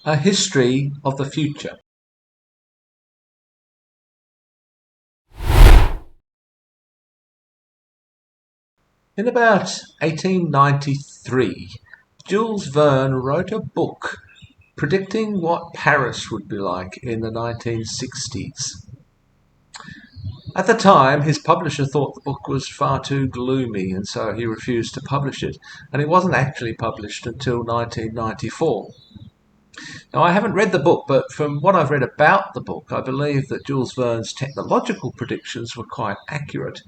A History of the Future. In about 1893, Jules Verne wrote a book predicting what Paris would be like in the 1960s. At the time, his publisher thought the book was far too gloomy, and so he refused to publish it, and it wasn't actually published until 1994. Now, I haven't read the book, but from what I've read about the book, I believe that Jules Verne's technological predictions were quite accurate.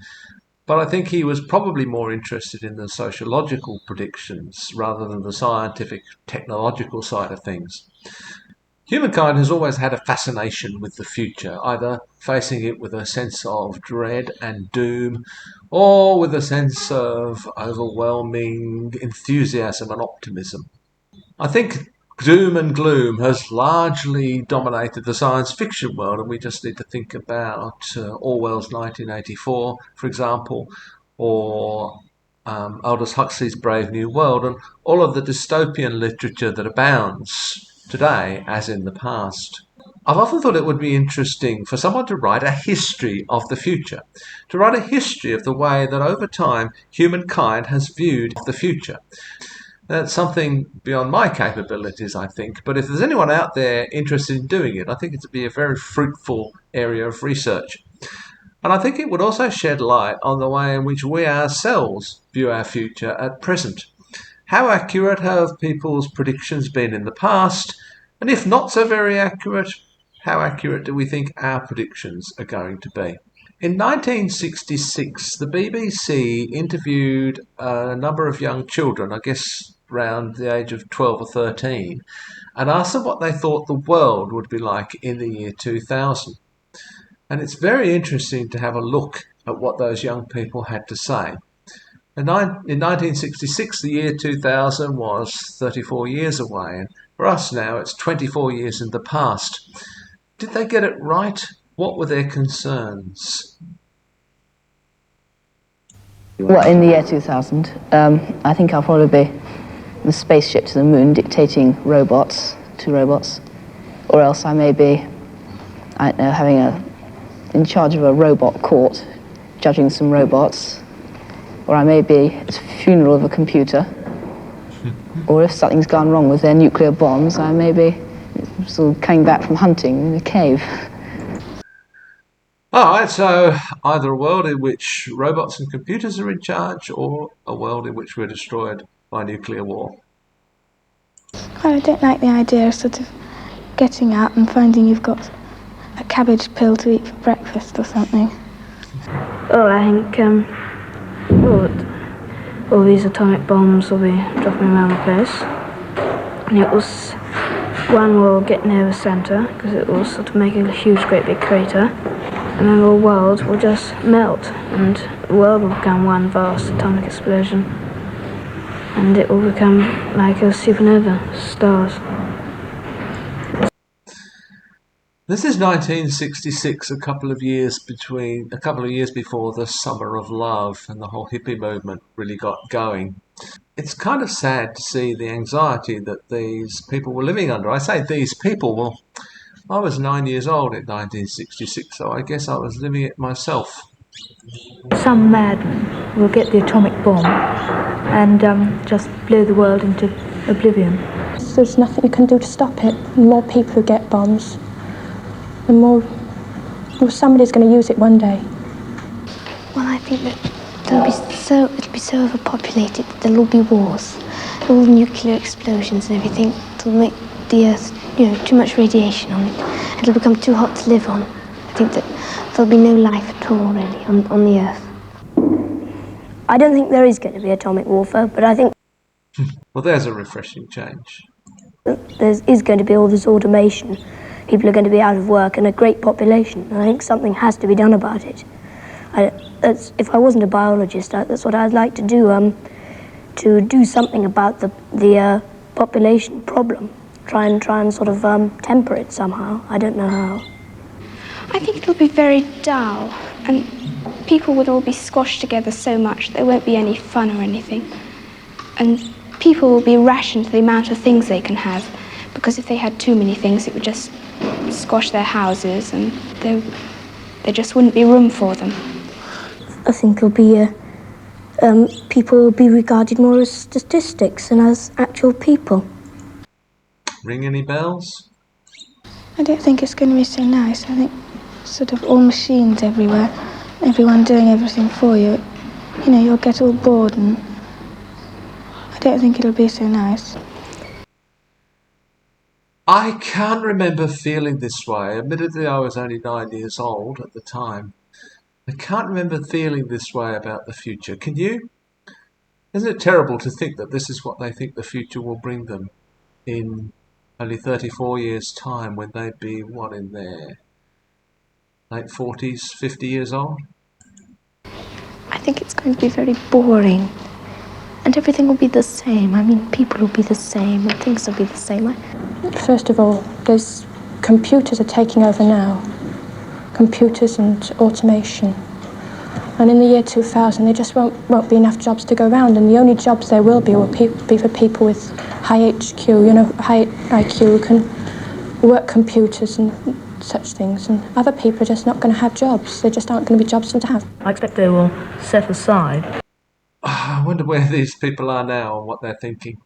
But I think he was probably more interested in the sociological predictions rather than the scientific, technological side of things. Humankind has always had a fascination with the future, either facing it with a sense of dread and doom, or with a sense of overwhelming enthusiasm and optimism. I think doom and gloom has largely dominated the science fiction world, and we just need to think about Orwell's 1984, for example, or Aldous Huxley's Brave New World, and all of the dystopian literature that abounds today as in the past. I've often thought it would be interesting for someone to write a history of the future, to write a history of the way that over time humankind has viewed the future. That's something beyond my capabilities, I think, but if there's anyone out there interested in doing it, I think it'd be a very fruitful area of research. And I think it would also shed light on the way in which we ourselves view our future at present. How accurate have people's predictions been in the past? And if not so very accurate, how accurate do we think our predictions are going to be? In 1966, the BBC interviewed a number of young children, I guess around the age of 12 or 13, and asked them what they thought the world would be like in the year 2000. And it's very interesting to have a look at what those young people had to say. In 1966, the year 2000 was 34 years away, and for us now it's 24 years in the past. Did they get it right? What were their concerns? Well, in the year 2000, I think I'll probably be the spaceship to the moon dictating robots to robots, or else I may be, I don't know, in charge of a robot court, judging some robots, or I may be at the funeral of a computer, or if something's gone wrong with their nuclear bombs, I may be sort of coming back from hunting in a cave. Alright, so either a world in which robots and computers are in charge, or a world in which we're destroyed by nuclear war. Well, I don't like the idea of sort of getting out and finding you've got a cabbage pill to eat for breakfast or something. Well, I think all these atomic bombs will be dropping around the place, and one will get near the centre because it will sort of make a huge, great big crater, and then the world will just melt, and the world will become one vast atomic explosion, and it will become like a supernova, stars. This is 1966, a couple of years before the Summer of Love and the whole hippie movement really got going. It's kind of sad to see the anxiety that these people were living under. I say these people, well, I was 9 years old in 1966, so I guess I was living it myself. Some madman will get the atomic bomb and just blow the world into oblivion. There's nothing you can do to stop it. The more people who get bombs, the more somebody's going to use it one day. Well, I think that it'll be so overpopulated that there'll all be wars, all nuclear explosions and everything. It'll make the Earth, too much radiation on it. It'll become too hot to live on. I think that there'll be no life at all, really, on the Earth. I don't think there is going to be atomic warfare, but I think Well, there's a refreshing change. there is going to be all this automation. People are going to be out of work and a great population. And I think something has to be done about it. If I wasn't a biologist, that's what I'd like to do something about the population problem. Try and sort of temper it somehow. I don't know how. I think it'll be very dull, and people would all be squashed together so much there won't be any fun or anything. And people will be rationed to the amount of things they can have. because if they had too many things, it would just squash their houses, and there just wouldn't be room for them. I think it'll be people will be regarded more as statistics than as actual people. Ring any bells? I don't think it's going to be so nice. I think sort of all machines everywhere, everyone doing everything for you. You know, you'll get all bored, and I don't think it'll be so nice. I can't remember feeling this way. Admittedly, I was only 9 years old at the time. I can't remember feeling this way about the future. Can you? Isn't it terrible to think that this is what they think the future will bring them in only 34 years' time, when they'd be, what, in their late 40s, 50 years old? I think it's going to be very boring. And everything will be the same. I mean, people will be the same and things will be the same. First of all, those computers are taking over now. Computers and automation. And in the year 2000, there just won't be enough jobs to go around, and the only jobs there will be for people with high HQ, high IQ, who can work computers and such things. And other people are just not going to have jobs. There just aren't going to be jobs for them to have. I expect they will set aside. I wonder where these people are now and what they're thinking.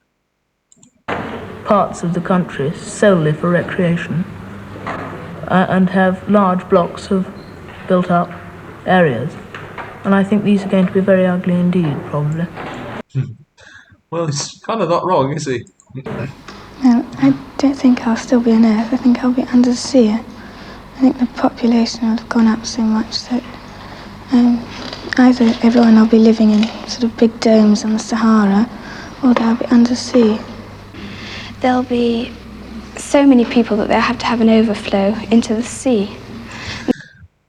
Parts of the country solely for recreation, and have large blocks of built-up areas. And I think these are going to be very ugly indeed, probably. Well, he's kind of not wrong, is he? No, I don't think I'll still be on Earth. I think I'll be under the sea. I think the population will have gone up so much that either everyone will be living in sort of big domes on the Sahara, or they'll be under the sea. There'll be so many people that they'll have to have an overflow into the sea.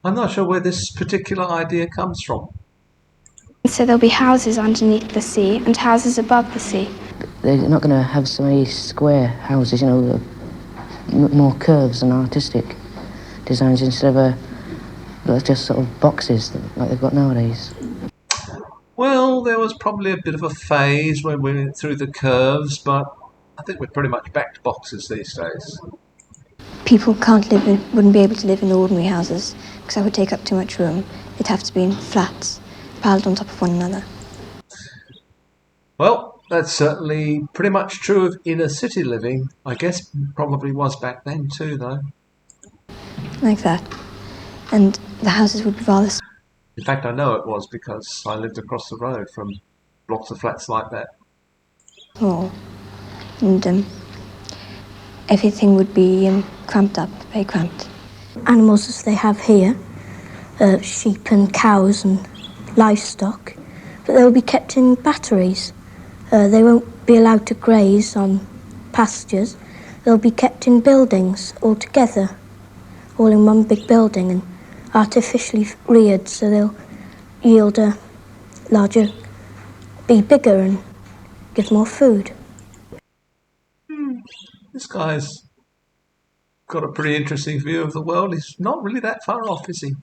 I'm not sure where this particular idea comes from. So there'll be houses underneath the sea and houses above the sea. They're not going to have so many square houses, more curves and artistic designs instead of just sort of boxes like they've got nowadays. Well, there was probably a bit of a phase when we went through the curves, but I think we're pretty much back to boxes these days. People wouldn't be able to live in ordinary houses because that would take up too much room. It'd have to be in flats, piled on top of one another. Well, that's certainly pretty much true of inner city living. I guess probably was back then too, though. Like that. And the houses would be rather... In fact, I know it was because I lived across the road from blocks of flats like that. small. And everything would be cramped up, very cramped. Animals as they have here, sheep and cows and livestock, but they'll be kept in batteries. They won't be allowed to graze on pastures. They'll be kept in buildings all together, all in one big building and artificially reared, so they'll yield a larger, be bigger and give more food. This guy's got a pretty interesting view of the world. He's not really that far off, is he?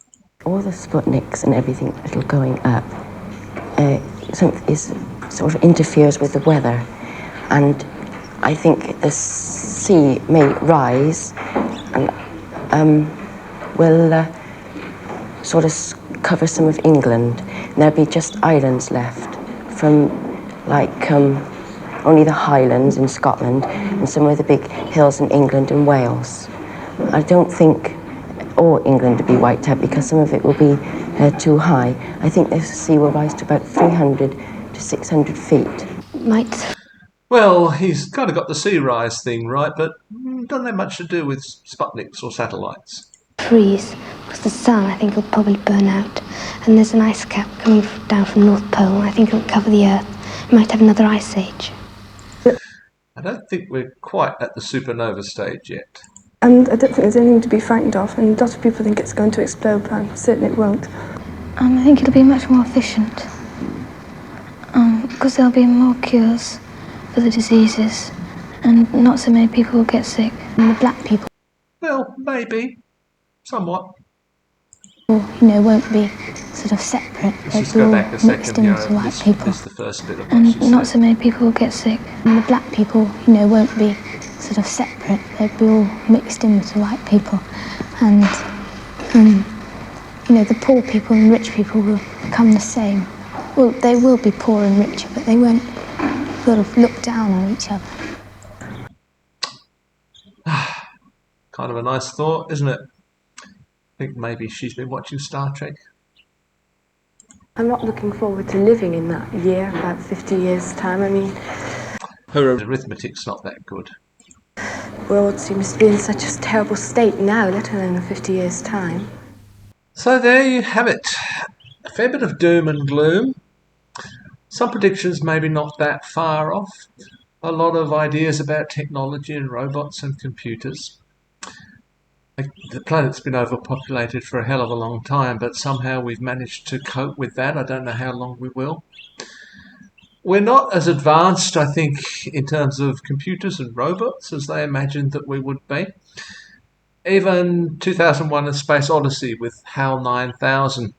All the Sputniks and everything that are going up sort of interferes with the weather, and I think the sea may rise and will sort of cover some of England, and there'll be just islands left from like only the Highlands in Scotland and some of the big hills in England and Wales. I don't think all England will be wiped out because some of it will be too high. I think the sea will rise to about 300 to 600 feet. Well, he's kind of got the sea rise thing right, but doesn't have much to do with Sputniks or satellites. Freeze, because the sun, I think, will probably burn out. And there's an ice cap coming down from the North Pole. I think it'll cover the Earth. It might have another ice age. I don't think we're quite at the supernova stage yet. And I don't think there's anything to be frightened of, and a lot of people think it's going to explode, but I'm certain it won't. I think it'll be much more efficient, because there'll be more cures for the diseases, and not so many people will get sick. And the black people, Well, maybe. Somewhat. won't be sort of separate. Let's They'll just be go all back a mixed second. in with the white people. This is the first bit of what And she not said. so many people will get sick. And the black people, won't be sort of separate. They'd be all mixed in with the right people. And, you know, the poor people and rich people will become the same. Well, they will be poor and richer, but they won't sort of look down on each other. Kind of a nice thought, isn't it? I think maybe she's been watching Star Trek. I'm not looking forward to living in that year, about 50 years' time. I mean, Her arithmetic's not that good. the world seems to be in such a terrible state now, let alone in 50 years' time. So there you have it. A fair bit of doom and gloom. Some predictions maybe not that far off. A lot of ideas about technology and robots and computers. The planet's been overpopulated for a hell of a long time, but somehow we've managed to cope with that. I don't know how long we will. We're not as advanced, I think, in terms of computers and robots as they imagined that we would be. Even 2001: A Space Odyssey with HAL 9000,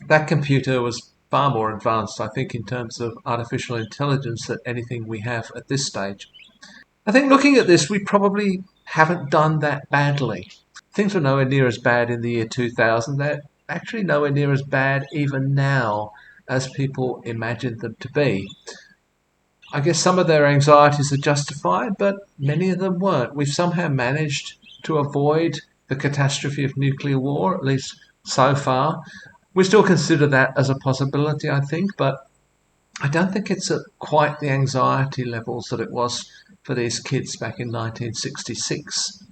that computer was far more advanced, I think, in terms of artificial intelligence than anything we have at this stage. I think looking at this, we probably haven't done that badly. Things were nowhere near as bad in the year 2000. They're actually nowhere near as bad even now as people imagined them to be. I guess some of their anxieties are justified, but many of them weren't. We've somehow managed to avoid the catastrophe of nuclear war, at least so far. We still consider that as a possibility, I think, but I don't think it's at quite the anxiety levels that it was for these kids back in 1966.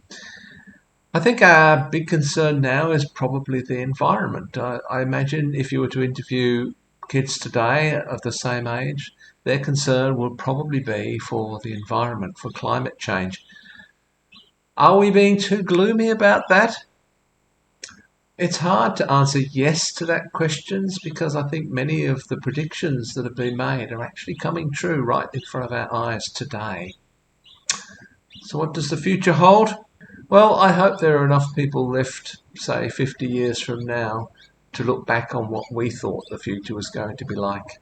I think our big concern now is probably the environment. I imagine if you were to interview kids today of the same age, their concern would probably be for the environment, for climate change. Are we being too gloomy about that? It's hard to answer yes to that question because I think many of the predictions that have been made are actually coming true right in front of our eyes today. So what does the future hold? Well, I hope there are enough people left, say 50 years from now, to look back on what we thought the future was going to be like.